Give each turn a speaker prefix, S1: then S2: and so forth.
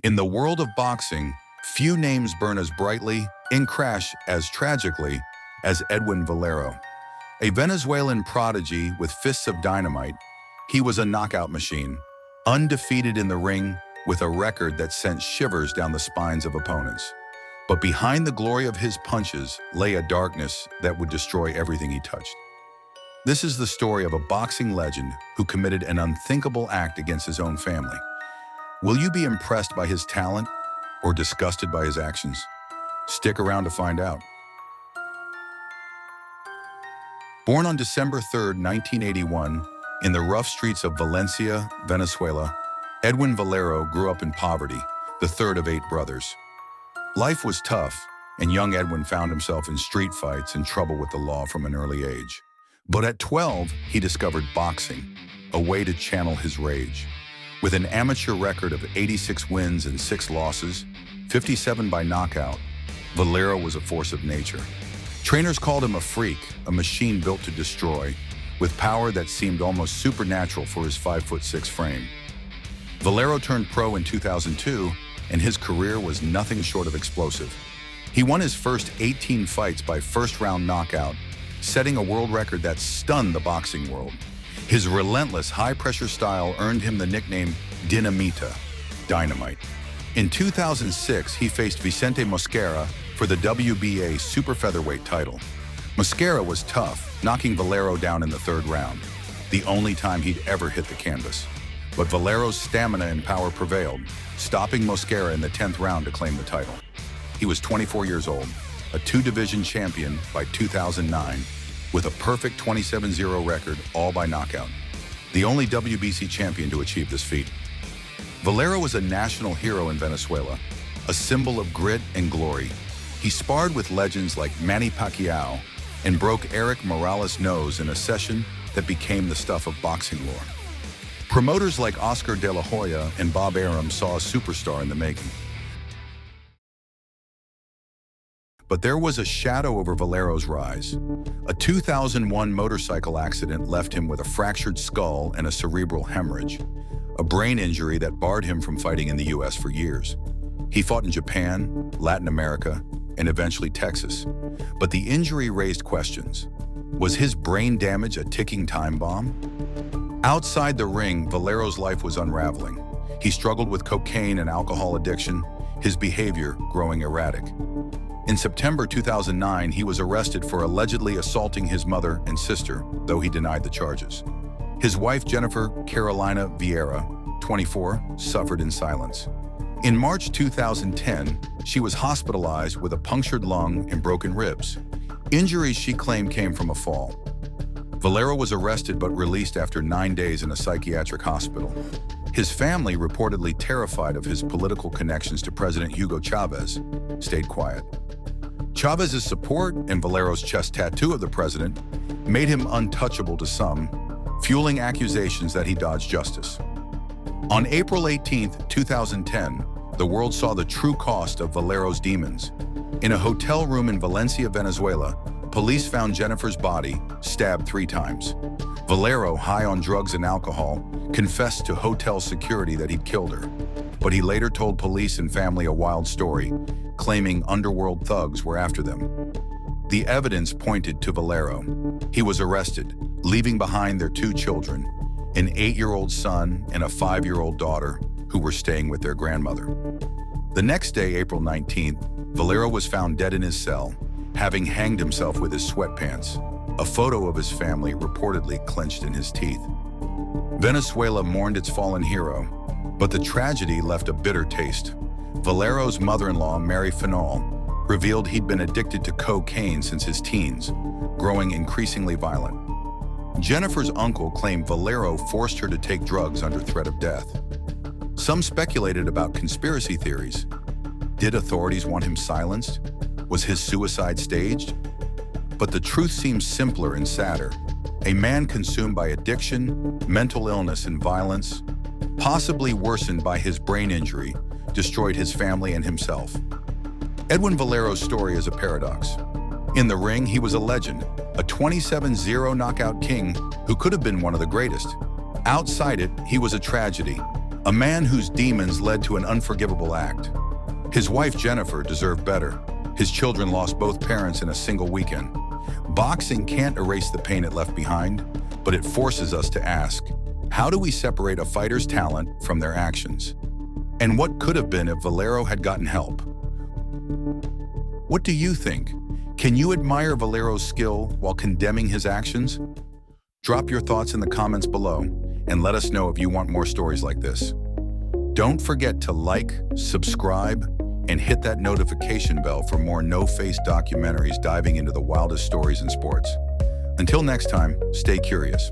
S1: In the world of boxing, few names burn as brightly and crash as tragically as Edwin Valero. A Venezuelan prodigy with fists of dynamite, he was a knockout machine, undefeated in the ring with a record that sent shivers down the spines of opponents. But behind the glory of his punches lay a darkness that would destroy everything he touched. This is the story of a boxing legend who committed an unthinkable act against his own family. Will you be impressed by his talent or disgusted by his actions? Stick around to find out. Born on December 3, 1981, in the rough streets of Valencia, Venezuela, Edwin Valero grew up in poverty, the third of 8 brothers. Life was tough, and young Edwin found himself in street fights and trouble with the law from an early age. But at 12, he discovered boxing, a way to channel his rage. With an amateur record of 86 wins and 6 losses, 57 by knockout, Valero was a force of nature. Trainers called him a freak, a machine built to destroy, with power that seemed almost supernatural for his 5'6" frame. Valero turned pro in 2002, and his career was nothing short of explosive. He won his first 18 fights by first-round knockout, setting a world record that stunned the boxing world. His relentless, high-pressure style earned him the nickname Dinamita, Dynamite. In 2006, he faced Vicente Mosquera for the WBA super featherweight title. Mosquera was tough, knocking Valero down in the 3rd round, the only time he'd ever hit the canvas. But Valero's stamina and power prevailed, stopping Mosquera in the 10th round to claim the title. He was 24 years old, a 2-division champion by 2009, with a perfect 27-0 record, all by knockout. The only WBC champion to achieve this feat. Valero was a national hero in Venezuela, a symbol of grit and glory. He sparred with legends like Manny Pacquiao and broke Eric Morales' nose in a session that became the stuff of boxing lore. Promoters like Oscar De La Hoya and Bob Arum saw a superstar in the making. But there was a shadow over Valero's rise. A 2001 motorcycle accident left him with a fractured skull and a cerebral hemorrhage, a brain injury that barred him from fighting in the US for years. He fought in Japan, Latin America, and eventually Texas. But the injury raised questions. Was his brain damage a ticking time bomb? Outside the ring, Valero's life was unraveling. He struggled with cocaine and alcohol addiction, his behavior growing erratic. In September 2009, he was arrested for allegedly assaulting his mother and sister, though he denied the charges. His wife, Jennifer Carolina Vieira, 24, suffered in silence. In March 2010, she was hospitalized with a punctured lung and broken ribs, injuries she claimed came from a fall. Valero was arrested but released after 9 days in a psychiatric hospital. His family, reportedly terrified of his political connections to President Hugo Chavez, stayed quiet. Chavez's support and Valero's chest tattoo of the president made him untouchable to some, fueling accusations that he dodged justice. On April 18, 2010, the world saw the true cost of Valero's demons. In a hotel room in Valencia, Venezuela, police found Jennifer's body, stabbed 3 times. Valero, high on drugs and alcohol, confessed to hotel security that he'd killed her. But he later told police and family a wild story, claiming underworld thugs were after them. The evidence pointed to Valero. He was arrested, leaving behind their 2 children, an 8-year-old son and a 5-year-old daughter who were staying with their grandmother. The next day, April 19th, Valero was found dead in his cell, having hanged himself with his sweatpants, a photo of his family reportedly clenched in his teeth. Venezuela mourned its fallen hero, but the tragedy left a bitter taste. Valero's mother-in-law, Mary Finol, revealed he'd been addicted to cocaine since his teens, growing increasingly violent. Jennifer's uncle claimed Valero forced her to take drugs under threat of death. Some speculated about conspiracy theories. Did authorities want him silenced? Was his suicide staged? But the truth seems simpler and sadder. A man consumed by addiction, mental illness, and violence, possibly worsened by his brain injury, destroyed his family and himself. Edwin Valero's story is a paradox. In the ring, he was a legend, a 27-0 knockout king who could have been one of the greatest. Outside it, he was a tragedy, A man whose demons led to an unforgivable act. His wife Jennifer deserved better. His children lost both parents in a single weekend. Boxing can't erase the pain it left behind, but it forces us to ask, how do we separate a fighter's talent from their actions? And what could have been if Valero had gotten help? What do you think? Can you admire Valero's skill while condemning his actions? Drop your thoughts in the comments below and let us know if you want more stories like this. Don't forget to like, subscribe, and hit that notification bell for more no-face documentaries diving into the wildest stories in sports. Until next time, stay curious.